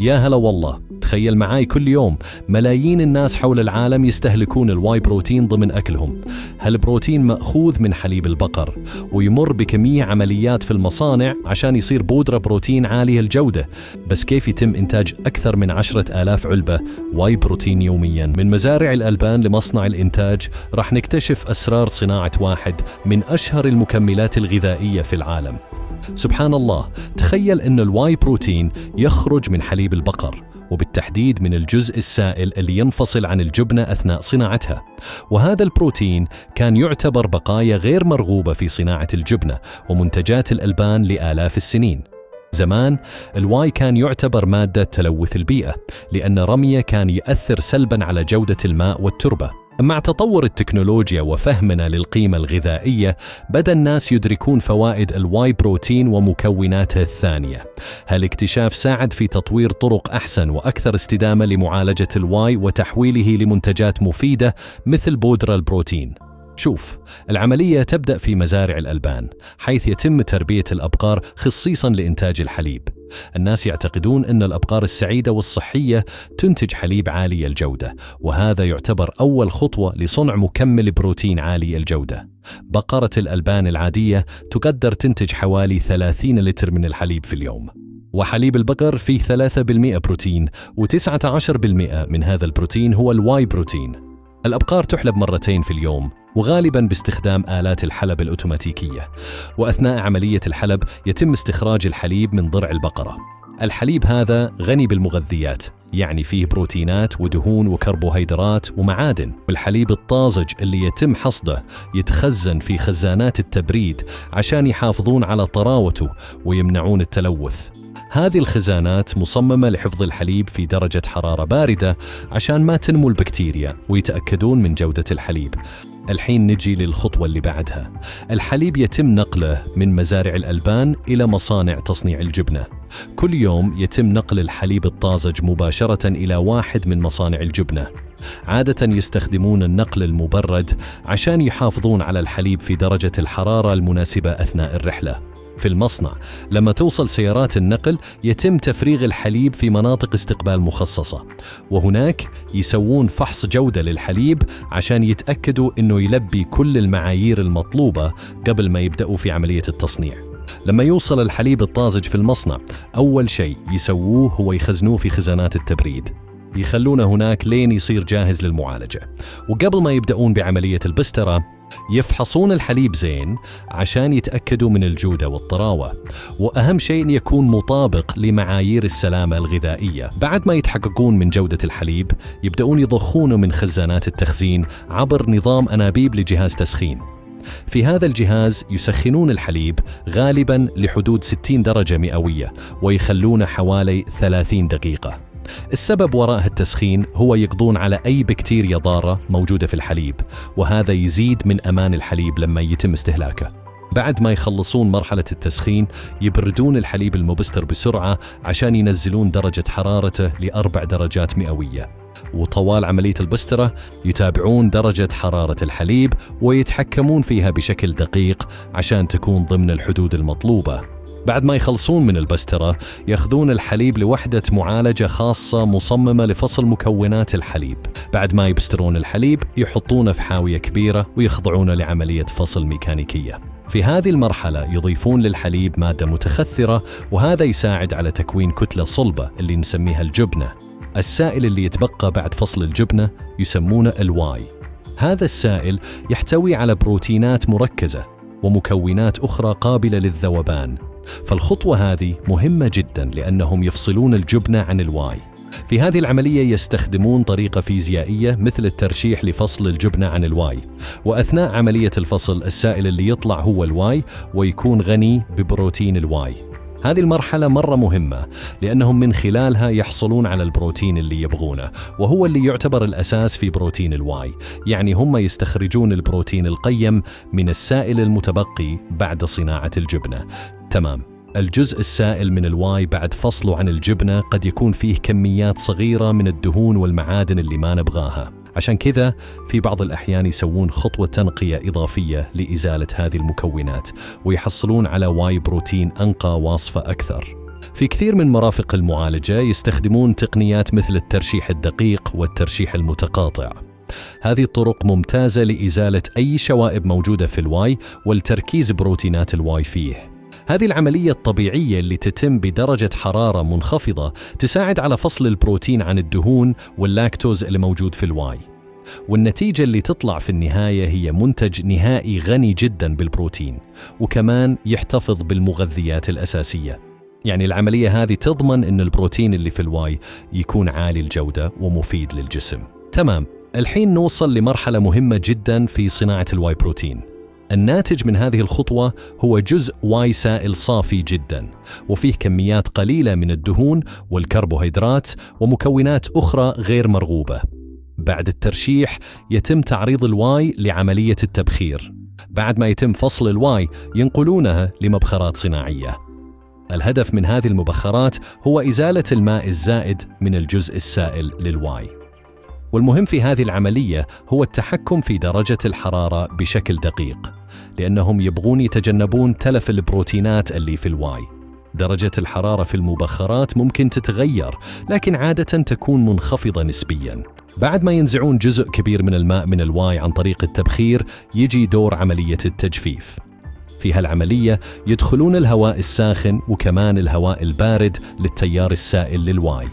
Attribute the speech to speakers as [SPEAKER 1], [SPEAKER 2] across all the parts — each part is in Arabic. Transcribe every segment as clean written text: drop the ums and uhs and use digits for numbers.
[SPEAKER 1] يا هلا والله، تخيل معاي كل يوم ملايين الناس حول العالم يستهلكون الواي بروتين ضمن أكلهم. هالبروتين مأخوذ من حليب البقر ويمر بكمية عمليات في المصانع عشان يصير بودرة بروتين عالية الجودة. بس كيف يتم إنتاج أكثر من 10,000 علبة واي بروتين يومياً من مزارع الألبان لمصنع الإنتاج؟ راح نكتشف أسرار صناعة واحد من أشهر المكملات الغذائية في العالم. سبحان الله، تخيل أن الواي بروتين يخرج من حليب البقر، وبالتحديد من الجزء السائل اللي ينفصل عن الجبنة أثناء صناعتها. وهذا البروتين كان يعتبر بقايا غير مرغوبة في صناعة الجبنة ومنتجات الألبان لآلاف السنين. زمان الواي كان يعتبر مادة تلوث البيئة، لأن رميه كان يؤثر سلباً على جودة الماء والتربة. مع تطور التكنولوجيا وفهمنا للقيمة الغذائية، بدأ الناس يدركون فوائد الواي بروتين ومكوناته الثانية. هالاكتشاف ساعد في تطوير طرق أحسن وأكثر استدامة لمعالجة الواي وتحويله لمنتجات مفيدة مثل بودرة البروتين. شوف، العملية تبدأ في مزارع الألبان، حيث يتم تربية الأبقار خصيصاً لإنتاج الحليب. الناس يعتقدون أن الأبقار السعيدة والصحية تنتج حليب عالي الجودة، وهذا يعتبر أول خطوة لصنع مكمل بروتين عالي الجودة. بقرة الألبان العادية تقدر تنتج حوالي 30 لتر من الحليب في اليوم، وحليب البقر فيه 3% بروتين، و19% من هذا البروتين هو الواي بروتين. الأبقار تحلب مرتين في اليوم، وغالباً باستخدام آلات الحلب الأوتوماتيكية، وأثناء عملية الحلب يتم استخراج الحليب من ضرع البقرة. الحليب هذا غني بالمغذيات، يعني فيه بروتينات ودهون وكربوهيدرات ومعادن. والحليب الطازج اللي يتم حصده يتخزن في خزانات التبريد عشان يحافظون على طراوته ويمنعون التلوث. هذه الخزانات مصممة لحفظ الحليب في درجة حرارة باردة عشان ما تنمو البكتيريا، ويتأكدون من جودة الحليب. الحين نجي للخطوة اللي بعدها. الحليب يتم نقله من مزارع الألبان إلى مصانع تصنيع الجبنة. كل يوم يتم نقل الحليب الطازج مباشرة إلى واحد من مصانع الجبنة. عادة يستخدمون النقل المبرد عشان يحافظون على الحليب في درجة الحرارة المناسبة أثناء الرحلة. في المصنع لما توصل سيارات النقل يتم تفريغ الحليب في مناطق استقبال مخصصة، وهناك يسوون فحص جودة للحليب عشان يتأكدوا إنه يلبي كل المعايير المطلوبة قبل ما يبدأوا في عملية التصنيع. لما يوصل الحليب الطازج في المصنع، أول شيء يسووه هو يخزنوه في خزانات التبريد، يخلونه هناك لين يصير جاهز للمعالجة. وقبل ما يبدأون بعملية البسترة يفحصون الحليب زين عشان يتأكدوا من الجودة والطراوة، وأهم شيء يكون مطابق لمعايير السلامة الغذائية. بعد ما يتحققون من جودة الحليب يبدأون يضخونه من خزانات التخزين عبر نظام أنابيب لجهاز تسخين. في هذا الجهاز يسخنون الحليب غالباً لحدود 60 درجة مئوية، ويخلونه حوالي 30 دقيقة. السبب وراء التسخين هو يقضون على أي بكتيريا ضارة موجودة في الحليب، وهذا يزيد من أمان الحليب لما يتم استهلاكه. بعد ما يخلصون مرحلة التسخين يبردون الحليب المبستر بسرعة عشان ينزلون درجة حرارته ل4 درجات مئوية. وطوال عملية البسترة يتابعون درجة حرارة الحليب ويتحكمون فيها بشكل دقيق عشان تكون ضمن الحدود المطلوبة. بعد ما يخلصون من البسترة يأخذون الحليب لوحدة معالجة خاصة مصممة لفصل مكونات الحليب. بعد ما يبسترون الحليب يحطونه في حاوية كبيرة ويخضعونه لعملية فصل ميكانيكية. في هذه المرحلة يضيفون للحليب مادة متخثرة، وهذا يساعد على تكوين كتلة صلبة اللي نسميها الجبنة. السائل اللي يتبقى بعد فصل الجبنة يسمونه الواي. هذا السائل يحتوي على بروتينات مركزة ومكونات أخرى قابلة للذوبان. فالخطوة هذه مهمة جدا لأنهم يفصلون الجبنة عن الواي. في هذه العملية يستخدمون طريقة فيزيائية مثل الترشيح لفصل الجبنة عن الواي، وأثناء عملية الفصل السائل اللي يطلع هو الواي ويكون غني ببروتين الواي. هذه المرحلة مرة مهمة لأنهم من خلالها يحصلون على البروتين اللي يبغونه، وهو اللي يعتبر الأساس في بروتين الواي. يعني هم يستخرجون البروتين القيم من السائل المتبقي بعد صناعة الجبنة. تمام. الجزء السائل من الواي بعد فصله عن الجبنة قد يكون فيه كميات صغيرة من الدهون والمعادن اللي ما نبغاها. عشان كذا في بعض الأحيان يسوون خطوة تنقية إضافية لإزالة هذه المكونات، ويحصلون على واي بروتين أنقى واصفة أكثر. في كثير من مرافق المعالجة يستخدمون تقنيات مثل الترشيح الدقيق والترشيح المتقاطع. هذه الطرق ممتازة لإزالة أي شوائب موجودة في الواي والتركيز بروتينات الواي فيه. هذه العملية الطبيعية اللي تتم بدرجة حرارة منخفضة تساعد على فصل البروتين عن الدهون واللاكتوز اللي موجود في الواي، والنتيجة اللي تطلع في النهاية هي منتج نهائي غني جدا بالبروتين، وكمان يحتفظ بالمغذيات الأساسية. يعني العملية هذه تضمن أن البروتين اللي في الواي يكون عالي الجودة ومفيد للجسم. تمام، الحين نوصل لمرحلة مهمة جدا في صناعة الواي بروتين. الناتج من هذه الخطوة هو جزء واي سائل صافي جدا، وفيه كميات قليلة من الدهون والكربوهيدرات ومكونات أخرى غير مرغوبة. بعد الترشيح يتم تعريض الواي لعملية التبخير. بعد ما يتم فصل الواي ينقلونها لمبخرات صناعية. الهدف من هذه المبخرات هو إزالة الماء الزائد من الجزء السائل للواي. والمهم في هذه العملية هو التحكم في درجة الحرارة بشكل دقيق، لأنهم يبغون يتجنبون تلف البروتينات اللي في الواي. درجة الحرارة في المبخرات ممكن تتغير، لكن عادة تكون منخفضة نسبياً. بعد ما ينزعون جزء كبير من الماء من الواي عن طريق التبخير، يجي دور عملية التجفيف. في هالعملية يدخلون الهواء الساخن وكمان الهواء البارد للتيار السائل للواي.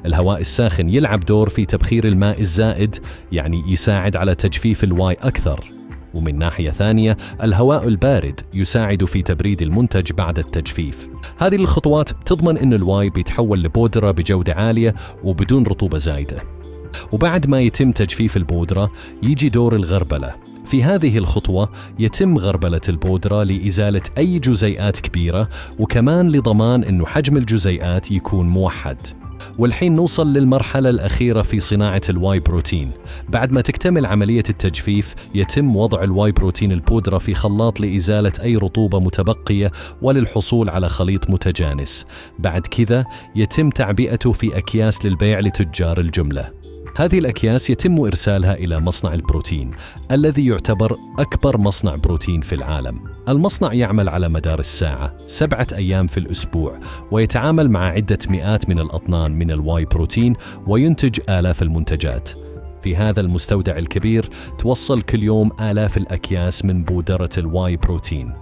[SPEAKER 1] الهواء الساخن يلعب دور في تبخير الماء الزائد، يعني يساعد على تجفيف الواي أكثر. ومن ناحية ثانية الهواء البارد يساعد في تبريد المنتج بعد التجفيف. هذه الخطوات تضمن أن الواي بيتحول لبودرة بجودة عالية وبدون رطوبة زايدة. وبعد ما يتم تجفيف البودرة يجي دور الغربلة. في هذه الخطوة يتم غربلة البودرة لإزالة أي جزيئات كبيرة، وكمان لضمان أنه حجم الجزيئات يكون موحد. والحين نوصل للمرحلة الأخيرة في صناعة الواي بروتين. بعد ما تكتمل عملية التجفيف يتم وضع الواي بروتين البودرة في خلاط لإزالة أي رطوبة متبقية وللحصول على خليط متجانس. بعد كذا يتم تعبئته في أكياس للبيع لتجار الجملة. هذه الأكياس يتم إرسالها إلى مصنع البروتين الذي يعتبر أكبر مصنع بروتين في العالم. المصنع يعمل على مدار الساعة 7 أيام في الأسبوع، ويتعامل مع عدة مئات من الأطنان من الواي بروتين وينتج آلاف المنتجات. في هذا المستودع الكبير توصل كل يوم آلاف الأكياس من بودرة الواي بروتين،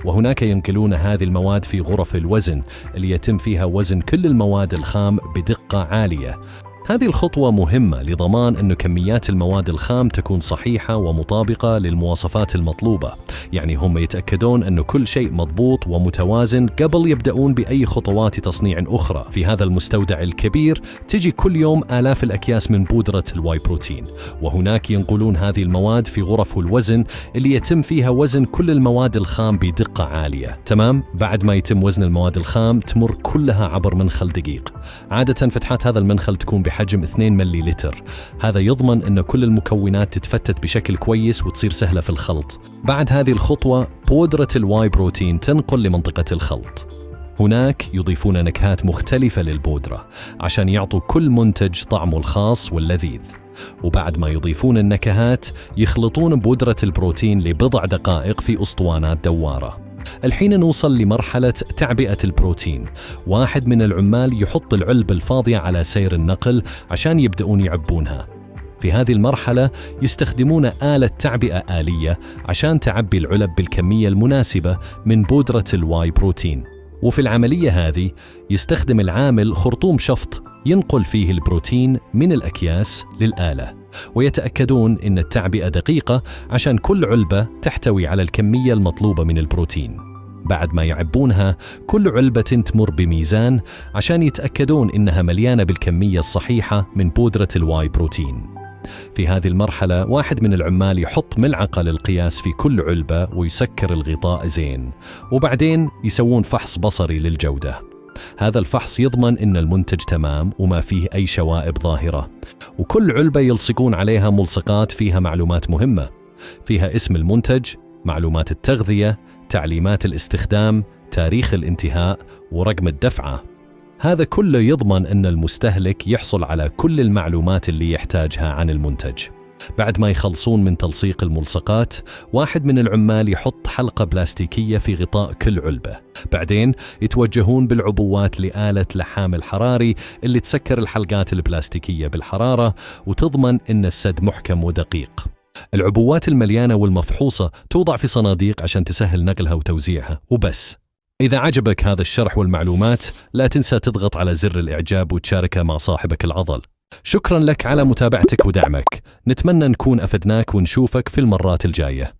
[SPEAKER 1] وهناك ينقلون هذه المواد في غرف الوزن اللي يتم فيها وزن كل المواد الخام بدقة عالية. هذه الخطوة مهمة لضمان أن كميات المواد الخام تكون صحيحة ومطابقة للمواصفات المطلوبة. يعني هم يتأكدون أن كل شيء مضبوط ومتوازن قبل يبدأون بأي خطوات تصنيع أخرى. في هذا المستودع الكبير تجي كل يوم آلاف الأكياس من بودرة الواي بروتين، وهناك ينقلون هذه المواد في غرف الوزن اللي يتم فيها وزن كل المواد الخام بدقة عالية. تمام؟ بعد ما يتم وزن المواد الخام تمر كلها عبر منخل دقيق. عادة فتحات هذا المنخل تكون بحجم 2 مليلتر. هذا يضمن أن كل المكونات تتفتت بشكل كويس وتصير سهلة في الخلط. بعد هذه الخطوة بودرة الواي بروتين تنقل لمنطقة الخلط. هناك يضيفون نكهات مختلفة للبودرة عشان يعطوا كل منتج طعمه الخاص واللذيذ. وبعد ما يضيفون النكهات يخلطون بودرة البروتين لبضع دقائق في أسطوانات دوارة. الحين نوصل لمرحلة تعبئة البروتين. واحد من العمال يحط العلبة الفاضية على سير النقل عشان يبدأون يعبونها. في هذه المرحلة يستخدمون آلة تعبئة آلية عشان تعبي العلب بالكمية المناسبة من بودرة الواي بروتين. وفي العملية هذه يستخدم العامل خرطوم شفط ينقل فيه البروتين من الأكياس للآلة، ويتأكدون أن التعبئة دقيقة عشان كل علبة تحتوي على الكمية المطلوبة من البروتين. بعد ما يعبونها كل علبة تمر بميزان عشان يتأكدون إنها مليانة بالكمية الصحيحة من بودرة الواي بروتين. في هذه المرحلة واحد من العمال يحط ملعقة للقياس في كل علبة ويسكر الغطاء زين، وبعدين يسوون فحص بصري للجودة. هذا الفحص يضمن إن المنتج تمام وما فيه أي شوائب ظاهرة. وكل علبة يلصقون عليها ملصقات فيها معلومات مهمة، فيها اسم المنتج، معلومات التغذية، تعليمات الاستخدام، تاريخ الانتهاء، ورقم الدفعة. هذا كله يضمن أن المستهلك يحصل على كل المعلومات اللي يحتاجها عن المنتج. بعد ما يخلصون من تلصيق الملصقات، واحد من العمال يحط حلقة بلاستيكية في غطاء كل علبة. بعدين يتوجهون بالعبوات لآلة لحام الحراري اللي تسكر الحلقات البلاستيكية بالحرارة وتضمن إن السد محكم ودقيق. العبوات المليانة والمفحوصة توضع في صناديق عشان تسهل نقلها وتوزيعها وبس. إذا عجبك هذا الشرح والمعلومات، لا تنسى تضغط على زر الإعجاب وتشاركه مع صاحبك العضل. شكرا لك على متابعتك ودعمك، نتمنى نكون أفدناك ونشوفك في المرات الجاية.